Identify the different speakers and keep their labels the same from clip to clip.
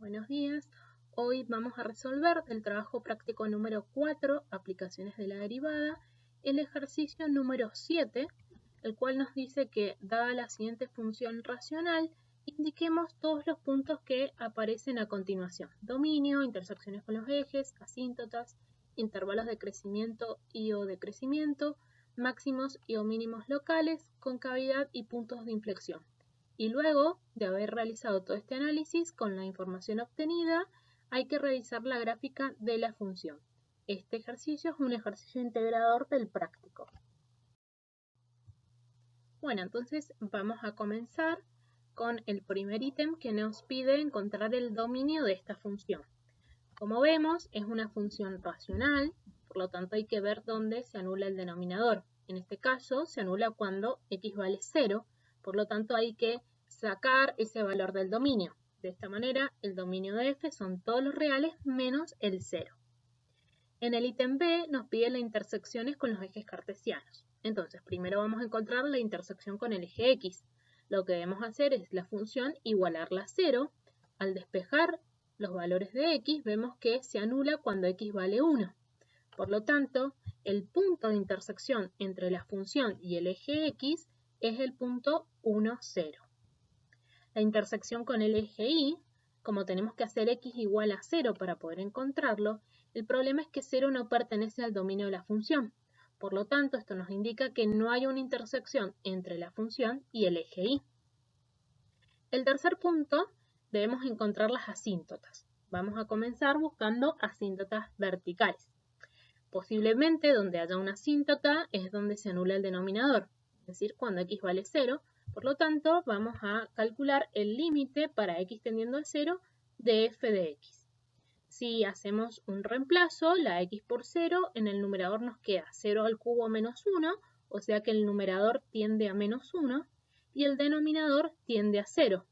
Speaker 1: Buenos días. Hoy vamos a resolver el trabajo práctico número 4, aplicaciones de la derivada, el ejercicio número 7, el cual nos dice que, dada la siguiente función racional, indiquemos todos los puntos que aparecen a continuación: dominio, intersecciones con los ejes, asíntotas, intervalos de crecimiento y o decrecimiento, máximos y o mínimos locales, concavidad y puntos de inflexión. Y luego de haber realizado todo este análisis con la información obtenida, hay que realizar la gráfica de la función. Este ejercicio es un ejercicio integrador del práctico. Bueno, entonces vamos a comenzar con el primer ítem que nos pide encontrar el dominio de esta función. Como vemos, es una función racional, por lo tanto hay que ver dónde se anula el denominador. En este caso, se anula cuando x vale 0, por lo tanto hay que sacar ese valor del dominio. De esta manera, el dominio de f son todos los reales menos el 0. En el ítem B nos pide las intersecciones con los ejes cartesianos. Entonces, primero vamos a encontrar la intersección con el eje x. Lo que debemos hacer es la función igualarla a 0. Al despejar los valores de x, vemos que se anula cuando x vale 1. Por lo tanto, el punto de intersección entre la función y el eje x es el punto 1, 0. La intersección con el eje y, como tenemos que hacer x igual a 0 para poder encontrarlo, el problema es que 0 no pertenece al dominio de la función. Por lo tanto, esto nos indica que no hay una intersección entre la función y el eje y. El tercer punto, debemos encontrar las asíntotas. Vamos a comenzar buscando asíntotas verticales. Posiblemente donde haya una asíntota es donde se anula el denominador, es decir, cuando x vale 0. Por lo tanto, vamos a calcular el límite para x tendiendo a 0 de f de x. Si hacemos un reemplazo, la x por 0, en el numerador nos queda 0 al cubo menos 1, o sea que el numerador tiende a menos 1 y el denominador tiende a 0.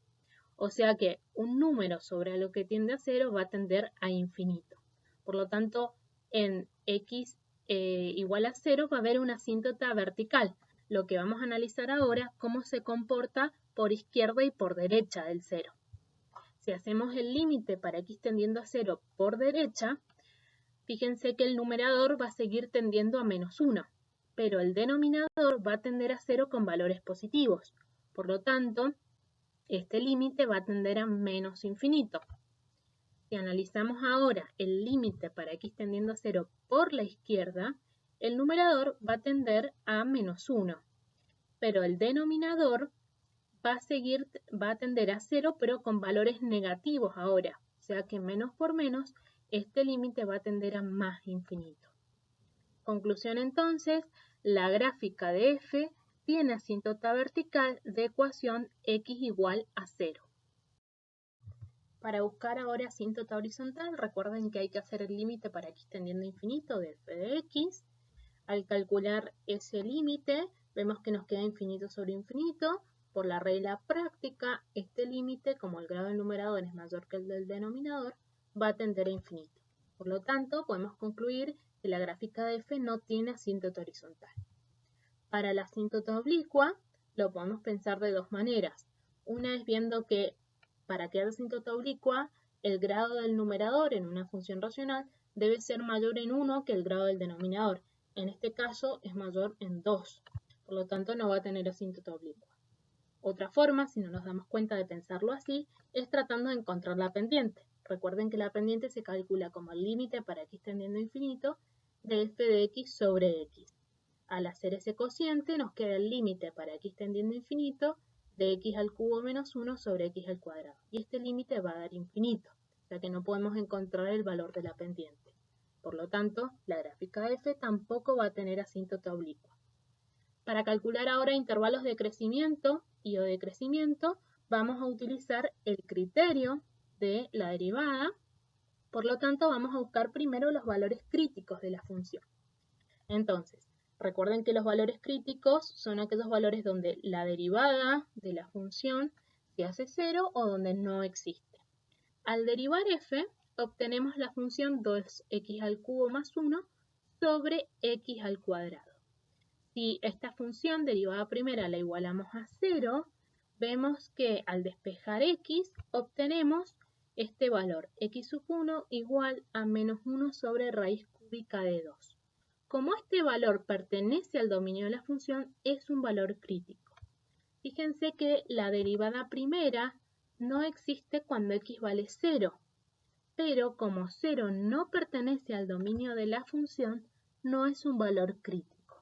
Speaker 1: O sea que un número sobre lo que tiende a 0 va a tender a infinito. Por lo tanto, en x igual a 0 va a haber una asíntota vertical. Lo que vamos a analizar ahora, cómo se comporta por izquierda y por derecha del 0. Si hacemos el límite para x tendiendo a 0 por derecha, fíjense que el numerador va a seguir tendiendo a menos 1, pero el denominador va a tender a 0 con valores positivos. Por lo tanto, este límite va a tender a menos infinito. Si analizamos ahora el límite para x tendiendo a 0 por la izquierda, el numerador va a tender a menos 1, pero el denominador va a tender a 0, pero con valores negativos ahora. O sea que menos por menos, este límite va a tender a más infinito. Conclusión entonces, la gráfica de f tiene asíntota vertical de ecuación x igual a 0. Para buscar ahora asíntota horizontal, recuerden que hay que hacer el límite para x tendiendo a infinito de f de x. Al calcular ese límite, vemos que nos queda infinito sobre infinito. Por la regla práctica, este límite, como el grado del numerador es mayor que el del denominador, va a tender a infinito. Por lo tanto, podemos concluir que la gráfica de f no tiene asíntota horizontal. Para la asíntota oblicua, lo podemos pensar de dos maneras. Una es viendo que para que haya asíntota oblicua, el grado del numerador en una función racional debe ser mayor en 1 que el grado del denominador. En este caso es mayor en 2, por lo tanto no va a tener asíntota oblicua. Otra forma, si no nos damos cuenta de pensarlo así, es tratando de encontrar la pendiente. Recuerden que la pendiente se calcula como el límite para x tendiendo a infinito de f de x sobre x. Al hacer ese cociente nos queda el límite para x tendiendo a infinito de x al cubo menos 1 sobre x al cuadrado. Y este límite va a dar infinito, o sea que no podemos encontrar el valor de la pendiente. Por lo tanto, la gráfica de f tampoco va a tener asíntota oblicua. Para calcular ahora intervalos de crecimiento y o decrecimiento, vamos a utilizar el criterio de la derivada. Por lo tanto, vamos a buscar primero los valores críticos de la función. Entonces, recuerden que los valores críticos son aquellos valores donde la derivada de la función se hace 0 o donde no existe. Al derivar f, obtenemos la función 2x al cubo más 1 sobre x al cuadrado. Si esta función derivada primera la igualamos a 0, vemos que al despejar x obtenemos este valor x sub 1 igual a menos 1 sobre raíz cúbica de 2. Como este valor pertenece al dominio de la función, es un valor crítico. Fíjense que la derivada primera no existe cuando x vale 0, pero como 0 no pertenece al dominio de la función, no es un valor crítico.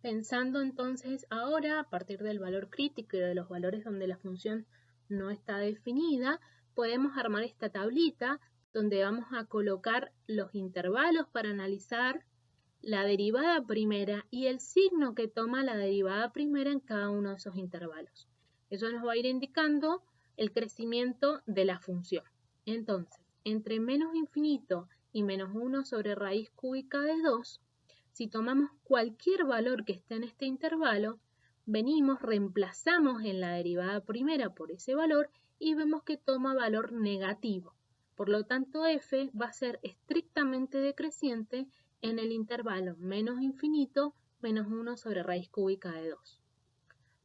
Speaker 1: Pensando entonces ahora, a partir del valor crítico y de los valores donde la función no está definida, podemos armar esta tablita donde vamos a colocar los intervalos para analizar la derivada primera y el signo que toma la derivada primera en cada uno de esos intervalos. Eso nos va a ir indicando el crecimiento de la función. Entonces, entre menos infinito y menos 1 sobre raíz cúbica de 2, si tomamos cualquier valor que esté en este intervalo, venimos, reemplazamos en la derivada primera por ese valor y vemos que toma valor negativo. Por lo tanto, f va a ser estrictamente decreciente en el intervalo menos infinito menos 1 sobre raíz cúbica de 2.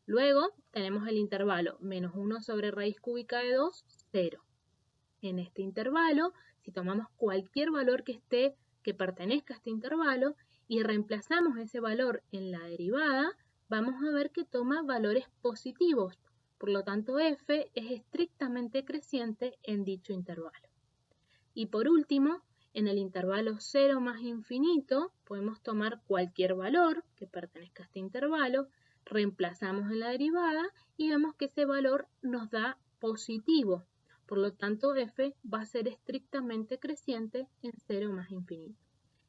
Speaker 1: Luego tenemos el intervalo menos 1 sobre raíz cúbica de 2, 0. En este intervalo, si tomamos cualquier valor que pertenezca a este intervalo y reemplazamos ese valor en la derivada, vamos a ver que toma valores positivos. Por lo tanto, f es estrictamente creciente en dicho intervalo. Y por último, en el intervalo 0 más infinito, podemos tomar cualquier valor que pertenezca a este intervalo, reemplazamos en la derivada y vemos que ese valor nos da positivo. Por lo tanto, f va a ser estrictamente creciente en 0 más infinito.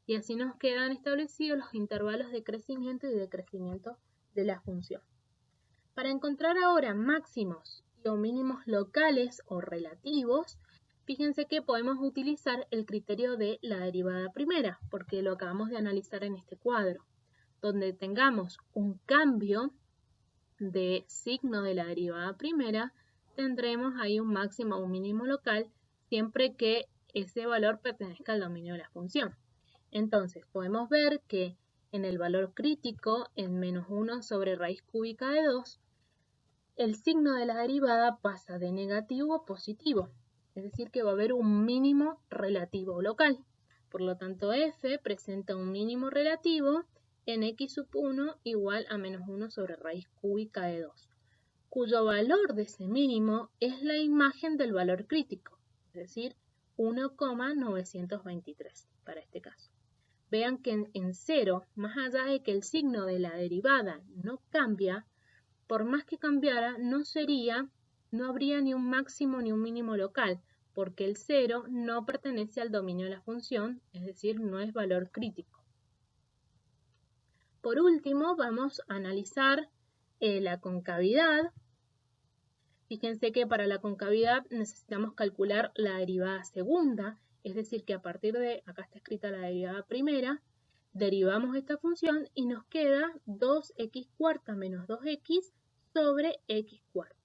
Speaker 1: Y así nos quedan establecidos los intervalos de crecimiento y decrecimiento de la función. Para encontrar ahora máximos o mínimos locales o relativos, fíjense que podemos utilizar el criterio de la derivada primera, porque lo acabamos de analizar en este cuadro. Donde tengamos un cambio de signo de la derivada primera, tendremos ahí un máximo o un mínimo local, siempre que ese valor pertenezca al dominio de la función. Entonces, podemos ver que en el valor crítico, en menos 1 sobre raíz cúbica de 2, el signo de la derivada pasa de negativo a positivo. Es decir, que va a haber un mínimo relativo local. Por lo tanto, f presenta un mínimo relativo en x sub 1 igual a menos 1 sobre raíz cúbica de 2, cuyo valor de ese mínimo es la imagen del valor crítico, es decir, 1,923 para este caso. Vean que en 0, más allá de que el signo de la derivada no cambia, por más que cambiara, no habría ni un máximo ni un mínimo local, porque el 0 no pertenece al dominio de la función, es decir, no es valor crítico. Por último, vamos a analizar la concavidad. Fíjense que para la concavidad necesitamos calcular la derivada segunda, es decir, que a partir de, acá está escrita la derivada primera, derivamos esta función y nos queda 2x cuarta menos 2x sobre x cuarta.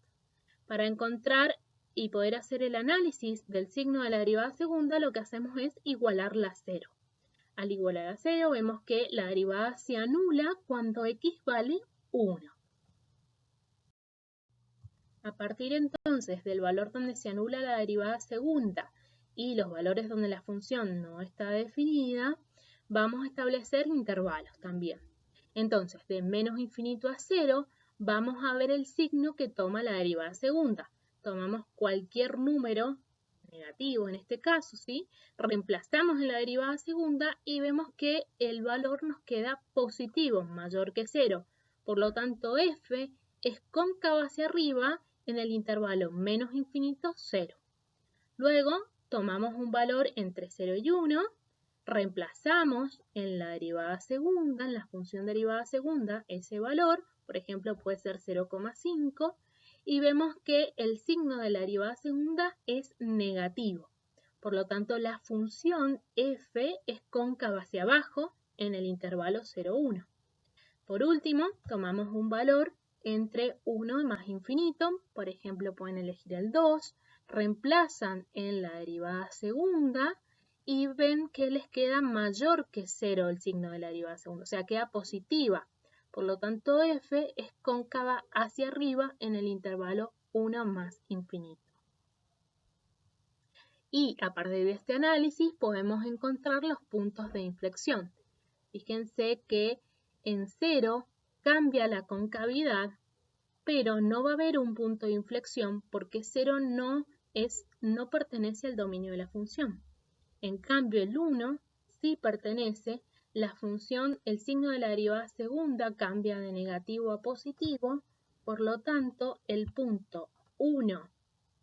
Speaker 1: Para encontrar y poder hacer el análisis del signo de la derivada segunda, lo que hacemos es igualarla a 0. Al igualar a 0, vemos que la derivada se anula cuando x vale 1. A partir entonces del valor donde se anula la derivada segunda y los valores donde la función no está definida, vamos a establecer intervalos también. Entonces, de menos infinito a 0, vamos a ver el signo que toma la derivada segunda. Tomamos cualquier número negativo en este caso, ¿sí? Reemplazamos en la derivada segunda y vemos que el valor nos queda positivo, mayor que 0. Por lo tanto, f es cóncavo hacia arriba en el intervalo menos infinito 0. Luego, tomamos un valor entre 0 y 1, reemplazamos en la derivada segunda, en la función derivada segunda, ese valor, por ejemplo, puede ser 0,5, y vemos que el signo de la derivada segunda es negativo. Por lo tanto, la función f es cóncava hacia abajo en el intervalo 0, 1. Por último, tomamos un valor entre 1 y más infinito, por ejemplo, pueden elegir el 2, reemplazan en la derivada segunda y ven que les queda mayor que 0 el signo de la derivada segunda, o sea, queda positiva. Por lo tanto, f es cóncava hacia arriba en el intervalo 1 más infinito. Y a partir de este análisis podemos encontrar los puntos de inflexión. Fíjense que en 0 cambia la concavidad, pero no va a haber un punto de inflexión porque 0 no pertenece al dominio de la función. En cambio, el 1 sí pertenece. La función, el signo de la derivada segunda cambia de negativo a positivo, por lo tanto, el punto 1,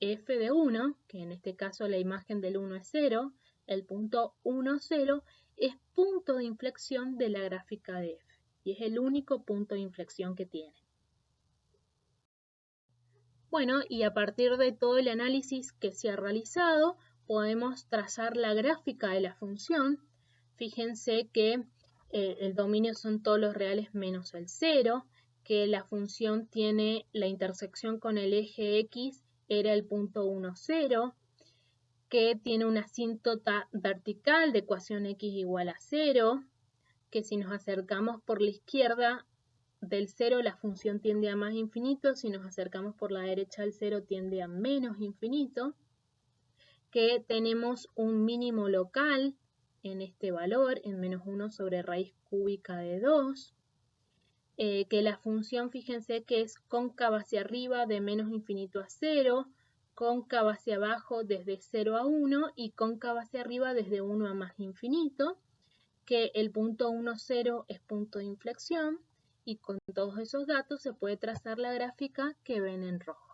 Speaker 1: f de 1, que en este caso la imagen del 1 es 0, el punto 1, 0, es punto de inflexión de la gráfica de f, y es el único punto de inflexión que tiene. Bueno, y a partir de todo el análisis que se ha realizado, podemos trazar la gráfica de la función. Fíjense que el dominio son todos los reales menos el 0, que la función tiene la intersección con el eje X, era el punto 1, 0, que tiene una asíntota vertical de ecuación X igual a 0, que si nos acercamos por la izquierda del 0 la función tiende a más infinito, si nos acercamos por la derecha del 0 tiende a menos infinito, que tenemos un mínimo local en este valor, en menos 1 sobre raíz cúbica de 2, que la función, fíjense que es cóncava hacia arriba de menos infinito a 0, cóncava hacia abajo desde 0 a 1 y cóncava hacia arriba desde 1 a más infinito, que el punto 1, 0 es punto de inflexión, y con todos esos datos se puede trazar la gráfica que ven en rojo.